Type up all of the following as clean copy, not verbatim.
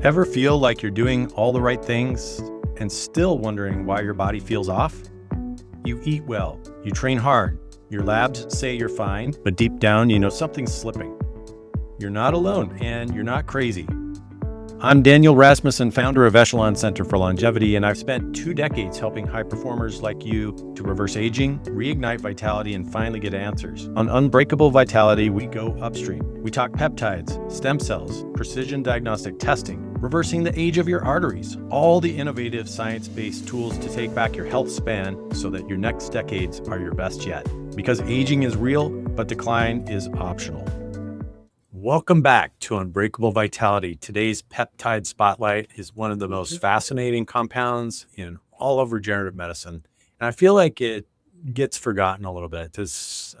Ever feel like you're doing all the right things and still wondering why your body feels off? You eat well, you train hard, your labs say you're fine, but deep down you know something's slipping. You're not alone and you're not crazy. I'm Daniel Rasmussen, founder of Echelon Center for Longevity, and I've spent 2 decades helping high performers like you to reverse aging, reignite vitality, and finally get answers. On Unbreakable Vitality, we go upstream. We talk peptides, stem cells, precision diagnostic testing, reversing the age of your arteries, all the innovative science-based tools to take back your health span so that your next decades are your best yet. Because aging is real, but decline is optional. Welcome back to Unbreakable Vitality. Today's peptide spotlight is one of the most fascinating compounds in all of regenerative medicine. And I feel like it gets forgotten a little bit. It's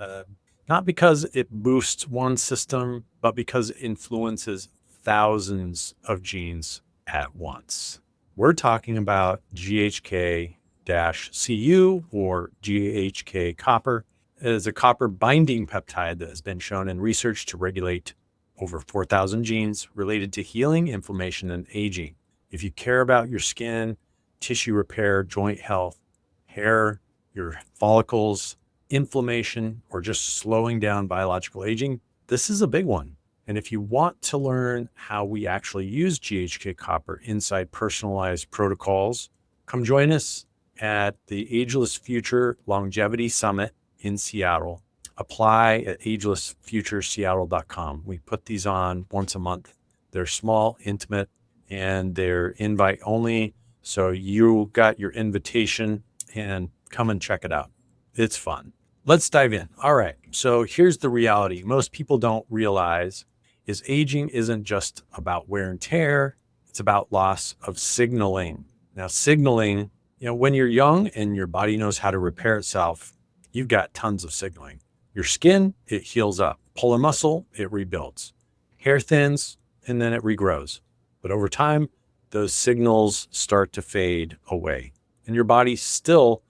not because it boosts one system, but because it influences thousands of genes at once. We're talking about GHK-Cu or GHK-Copper. It is a copper binding peptide that has been shown in research to regulate over 4,000 genes related to healing, inflammation, and aging. If you care about your skin, tissue repair, joint health, hair, your follicles, inflammation, or just slowing down biological aging, this is a big one. And if you want to learn how we actually use GHK copper inside personalized protocols, come join us at the Ageless Future Longevity Summit in Seattle. Apply at agelessfutureseattle.com. We put these on once a month. They're small, intimate, and they're invite only. So you got your invitation and come and check it out. It's fun. Let's dive in. All right. So here's the reality. Most people don't realize is aging isn't just about wear and tear. It's about loss of signaling. Now, signaling, when you're young and your body knows how to repair itself, you've got tons of signaling. Your skin, it heals up. Pull a muscle, it rebuilds. Hair thins, and then it regrows. But over time, those signals start to fade away. And your body still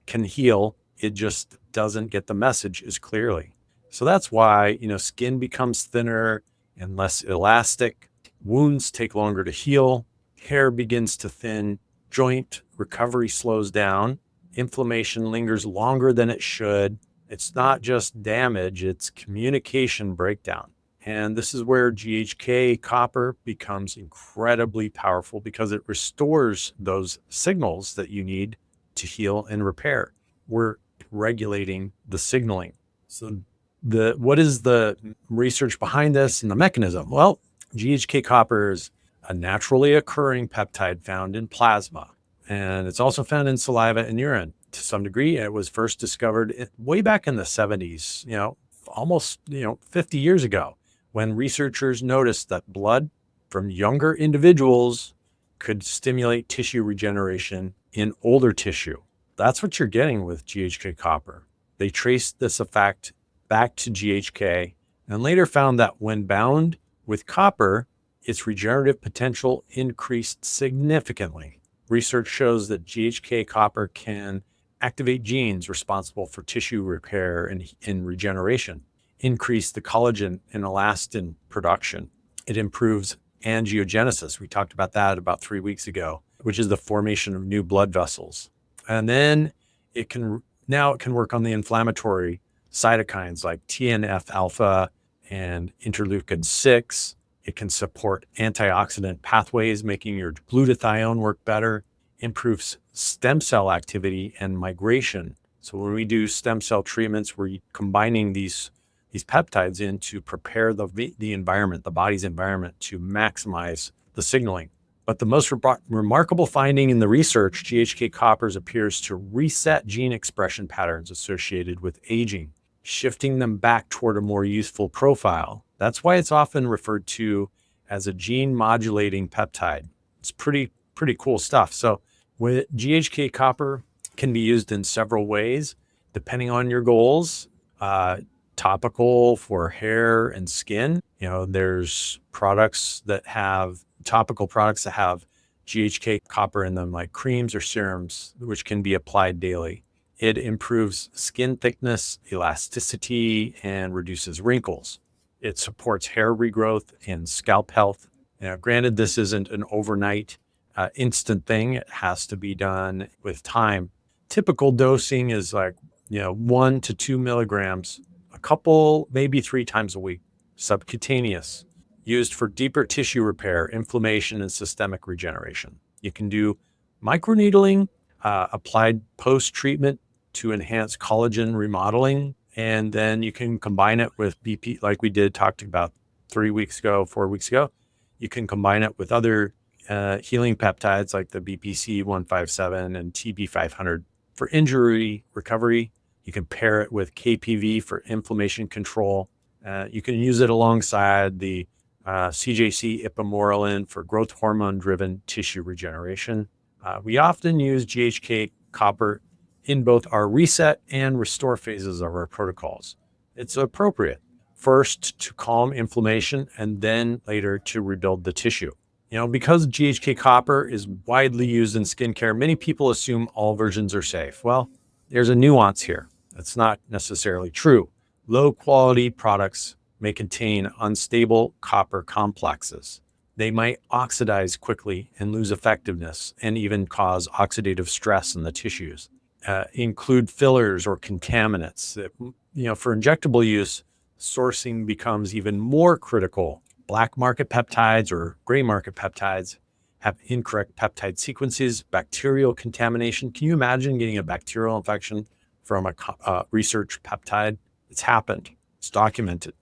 can heal. It just doesn't get the message as clearly. So that's why, skin becomes thinner and less elastic. Wounds take longer to heal. Hair begins to thin. Joint recovery slows down. Inflammation lingers longer than it should. It's not just damage, it's communication breakdown. And this is where GHK copper becomes incredibly powerful because it restores those signals that you need to heal and repair. We're regulating the signaling. So what is the research behind this and the mechanism? Well, GHK copper is a naturally occurring peptide found in plasma. And it's also found in saliva and urine to some degree. It was first discovered way back in the 70s, almost 50 years ago, when researchers noticed that blood from younger individuals could stimulate tissue regeneration in older tissue. That's what you're getting with GHK copper. They traced this effect back to GHK and later found that when bound with copper, its regenerative potential increased significantly. Research shows that GHK copper can activate genes responsible for tissue repair and regeneration, increase the collagen and elastin production. It improves angiogenesis. We talked about that about 3 weeks ago, which is the formation of new blood vessels. And then it can work on the inflammatory cytokines like TNF alpha and interleukin 6. It can support antioxidant pathways, making your glutathione work better, improves stem cell activity and migration. So when we do stem cell treatments, we're combining these peptides in to prepare the environment, the body's environment, to maximize the signaling. But the most remarkable finding in the research, GHK coppers appears to reset gene expression patterns associated with aging, shifting them back toward a more youthful profile. That's why it's often referred to as a gene modulating peptide. It's pretty cool stuff. So with GHK copper can be used in several ways, depending on your goals. Topical for hair and skin. There's topical products that have GHK copper in them, like creams or serums, which can be applied daily. It improves skin thickness, elasticity, and reduces wrinkles. It supports hair regrowth and scalp health. Granted, this isn't an overnight instant thing. It has to be done with time. Typical dosing is like, 1 to 2 milligrams, a couple, maybe 3 times a week. Subcutaneous, used for deeper tissue repair, inflammation, and systemic regeneration. You can do microneedling, applied post-treatment to enhance collagen remodeling. And then you can combine it with BP, like we talked about 4 weeks ago. You can combine it with other healing peptides like the BPC 157 and TB 500 for injury recovery. You can pair it with KPV for inflammation control. You can use it alongside the CJC ipamorelin for growth hormone-driven tissue regeneration. We often use GHK copper in both our reset and restore phases of our protocols. It's appropriate, first to calm inflammation and then later to rebuild the tissue. Because GHK copper is widely used in skincare, many people assume all versions are safe. Well, there's a nuance here. That's not necessarily true. Low quality products may contain unstable copper complexes. They might oxidize quickly and lose effectiveness and even cause oxidative stress in the tissues. Include fillers or contaminants. For injectable use, sourcing becomes even more critical. Black market peptides or gray market peptides have incorrect peptide sequences, bacterial contamination. Can you imagine getting a bacterial infection from a research peptide? It's happened. It's documented.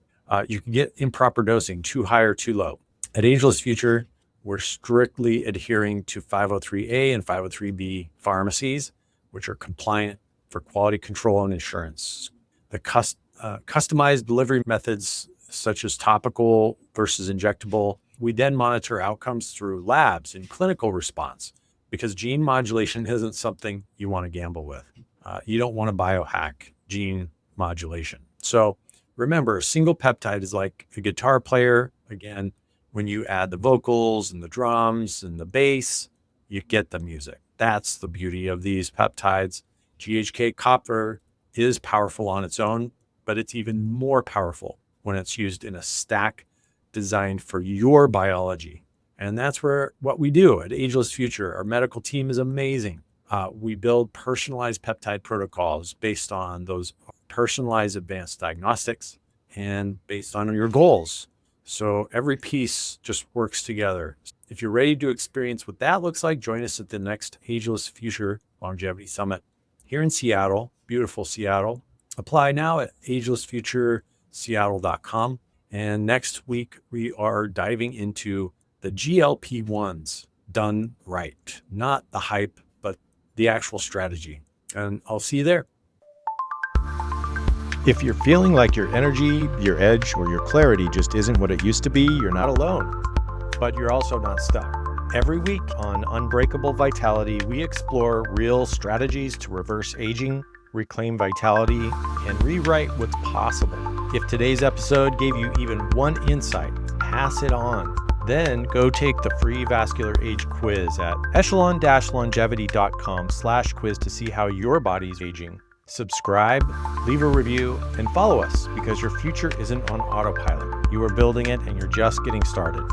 You can get improper dosing, too high or too low. At Ageless Future, we're strictly adhering to 503A and 503B pharmacies, which are compliant for quality control and insurance. The customized delivery methods, such as topical versus injectable, we then monitor outcomes through labs and clinical response, because gene modulation isn't something you want to gamble with. You don't want to biohack gene modulation. So remember, a single peptide is like a guitar player. Again, when you add the vocals and the drums and the bass, you get the music. That's the beauty of these peptides. GHK copper is powerful on its own, but it's even more powerful when it's used in a stack designed for your biology. And that's what we do at Ageless Future. Our medical team is amazing. We build personalized peptide protocols based on those personalized advanced diagnostics and based on your goals. So every piece just works together. If you're ready to experience what that looks like, join us at the next Ageless Future Longevity Summit here in Seattle, beautiful Seattle. Apply now at agelessfutureseattle.com. And next week, we are diving into the GLP-1s done right. Not the hype, but the actual strategy. And I'll see you there. If you're feeling like your energy, your edge, or your clarity just isn't what it used to be, you're not alone. But you're also not stuck. Every week on Unbreakable Vitality, we explore real strategies to reverse aging, reclaim vitality, and rewrite what's possible. If today's episode gave you even one insight, pass it on. Then go take the free vascular age quiz at echelon-longevity.com/quiz to see how your body's aging. Subscribe, leave a review, and follow us, because your future isn't on autopilot. You are building it and you're just getting started.